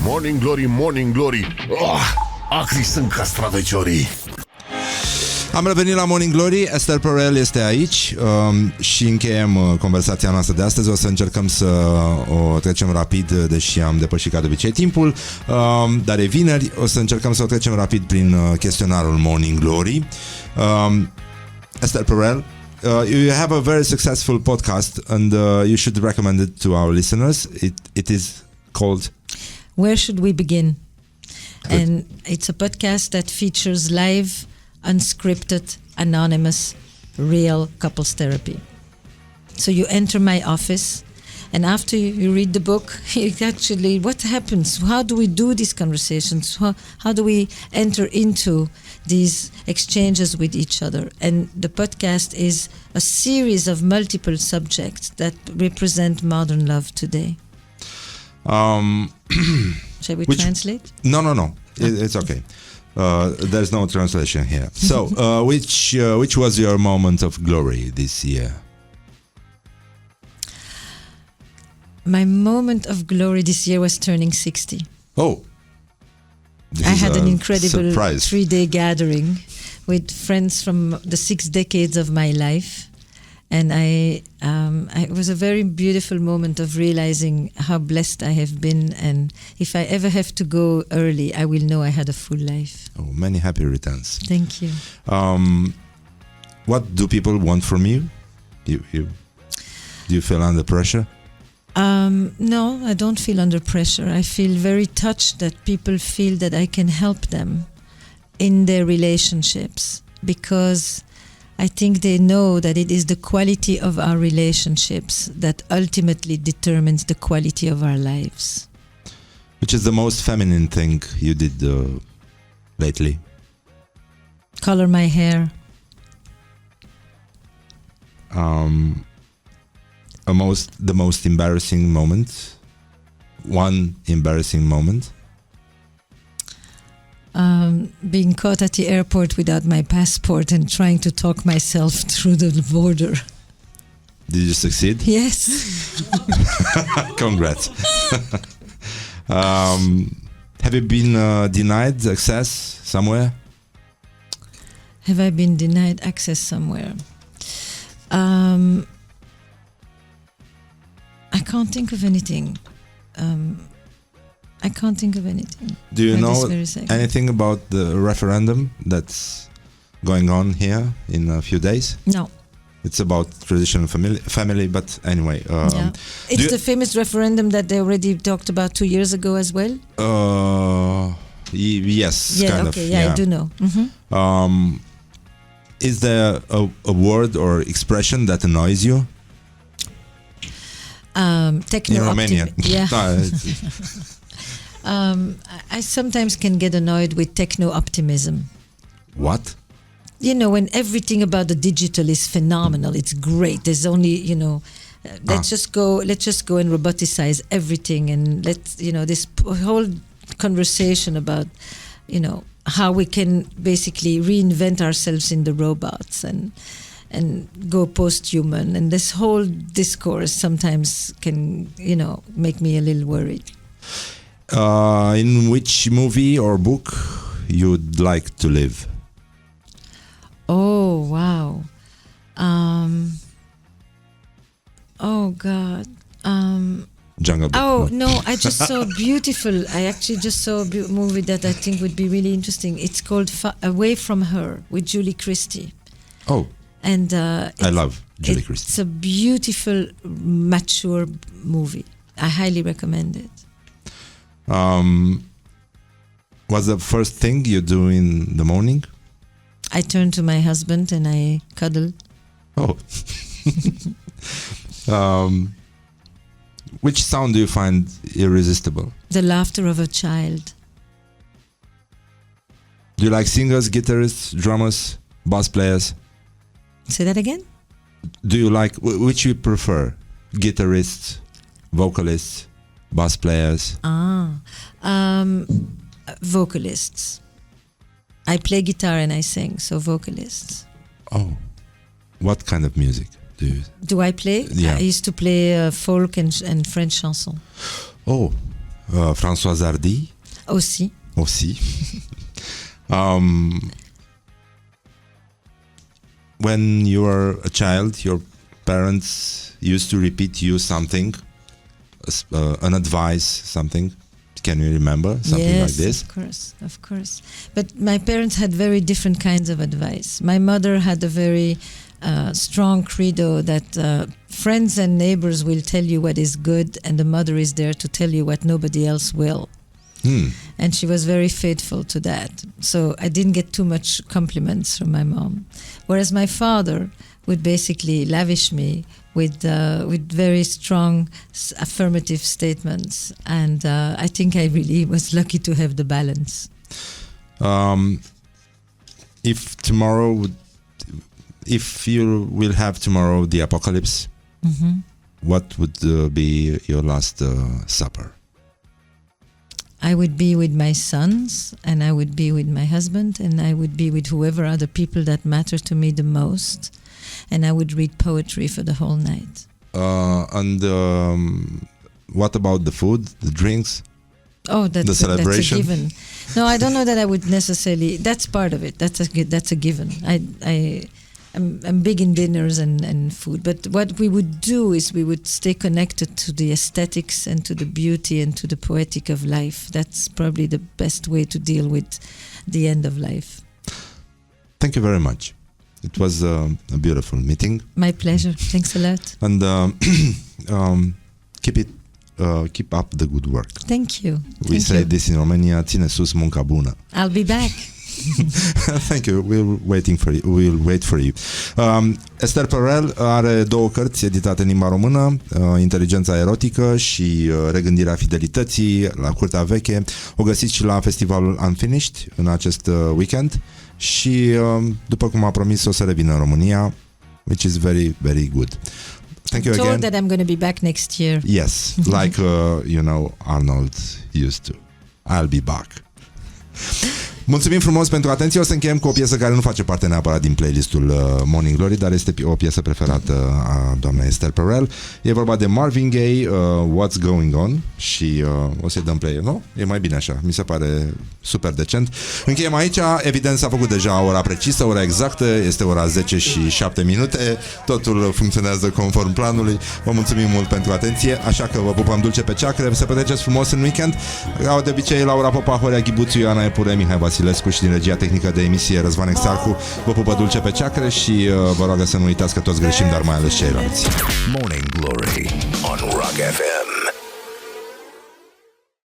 Morning Glory, Morning Glory. Acri sunt castraveciorii. Am revenit la Morning Glory, Esther Perel este aici și încheiem conversația noastră de astăzi. O să încercăm să o trecem rapid, deși am depășit ca de obicei timpul, dar e vineri, o să încercăm să o trecem rapid prin chestionarul Morning Glory. Esther Perel, you have a very successful podcast and you should recommend it to our listeners. It is called Where Should We Begin? Good. And it's a podcast that features live, unscripted, anonymous, real couples therapy. So you enter my office, and after you read the book, actually, what happens? How do we do these conversations? How do we enter into these exchanges with each other? And the podcast is a series of multiple subjects that represent modern love today. Shall we translate? No. It's okay. There's no translation here. So, which was your moment of glory this year? My moment of glory this year was turning 60. Oh, I had an incredible surprise. 3-day gathering with friends from the 6 decades of my life. And it was a very beautiful moment of realizing how blessed I have been. And if I ever have to go early, I will know I had a full life. Oh, many happy returns. Thank you. What do people want from you? Do you feel under pressure? No, I don't feel under pressure. I feel very touched that people feel that I can help them in their relationships, because I think they know that it is the quality of our relationships that ultimately determines the quality of our lives. Which is the most feminine thing you did lately? Color my hair. The most embarrassing moment? One embarrassing moment? Being caught at the airport without my passport and trying to talk myself through the border. Did you succeed? Yes. Congrats. Have you been denied access somewhere? Have I been denied access somewhere? I can't think of anything. Do you know this very second. anything about the referendum that's going on here in a few days? No. It's about traditional family, but anyway. Yeah. It's the famous referendum that they already talked about 2 years ago as well? Yes, yeah, kind okay, of. Yeah, I do know. Mm-hmm. Is there a word or expression that annoys you? Techno In Romanian. Yeah. No, I sometimes can get annoyed with techno-optimism. what? You know, when everything about the digital is phenomenal, it's great. There's only, let's just go and roboticize everything, and this whole conversation about, how we can basically reinvent ourselves in the robots and go post-human, and this whole discourse sometimes can, make me a little worried. In which movie or book you'd like to live? Oh, wow. Oh, God. Jungle Book. Oh, no, I actually just saw a movie that I think would be really interesting. It's called Away From Her with Julie Christie. Oh, and I love Julie Christie. It's a beautiful, mature movie. I highly recommend it. What's the first thing you do in the morning? I turn to my husband and I cuddle. Oh. Which sound do you find irresistible? The laughter of a child. Do you like singers, guitarists, drummers, bass players? Say that again? Do you like, which you prefer? Guitarists, vocalists, bass players? Vocalists. I play guitar and I sing, so vocalists. Oh, what kind of music do you? Do I play? Yeah. I used to play folk and French chanson. Oh, Françoise Hardy. Aussi. Aussi. When you were a child, your parents used to repeat you something, an advice, something. Can you remember something like this? Yes, of course. But my parents had very different kinds of advice. My mother had a very strong credo that friends and neighbors will tell you what is good, and the mother is there to tell you what nobody else will. And she was very faithful to that. So I didn't get too much compliments from my mom. Whereas my father would basically lavish me with very strong affirmative statements. And I think I really was lucky to have the balance. If you will have tomorrow the apocalypse, what would be your last supper? I would be with my sons, and I would be with my husband, and I would be with whoever other people that matter to me the most, and I would read poetry for the whole night. And what about the food, the drinks? Oh, the celebration? That's a given. No, I don't know that I would necessarily. That's part of it. That's a given. I'm big in dinners and food, but what we would do is we would stay connected to the aesthetics and to the beauty and to the poetic of life. That's probably the best way to deal with the end of life. Thank you very much. It was a beautiful meeting. My pleasure. Thanks a lot. And keep up the good work. Thank you. We say this in Romania, ține sus munca bună. I'll be back. Thank you. We'll wait for you. Esther Perel are 2 cărți editate în limba română, Inteligența erotică și Regândirea fidelității la Curtea Veche. O găsiți și la festivalul Unfinished în acest weekend și după cum a promis o să revină în România, which is very, very good. Thank you again. I'm told that I'm going to be back next year. Yes, like Arnold used to. I'll be back. Mulțumim frumos pentru atenție. O să încheiem cu o piesă care nu face parte neapărat din playlistul Morning Glory, dar este o piesă preferată a doamnei Esther Perel. E vorba de Marvin Gaye, What's Going On, și o să-i dăm play, nu? E mai bine așa, mi se pare super decent. Încheiem aici, evident s-a făcut deja ora precisă, ora exactă, este ora 10 și 7 minute, totul funcționează conform planului. Vă mulțumim mult pentru atenție, așa că vă pupăm dulce pe ceacre, să petreceți frumos în weekend. Ca de obicei, Laura Popa, Horea Ghibuțiu, Ioana Epure, Mihai Vasilescu și din regia tehnică de emisie Răzvan Exarhu vă pupă dulce pe ceacre și vă rog să nu uitați că toți greșim, dar mai ales ceilalți. Morning Glory on Rock FM.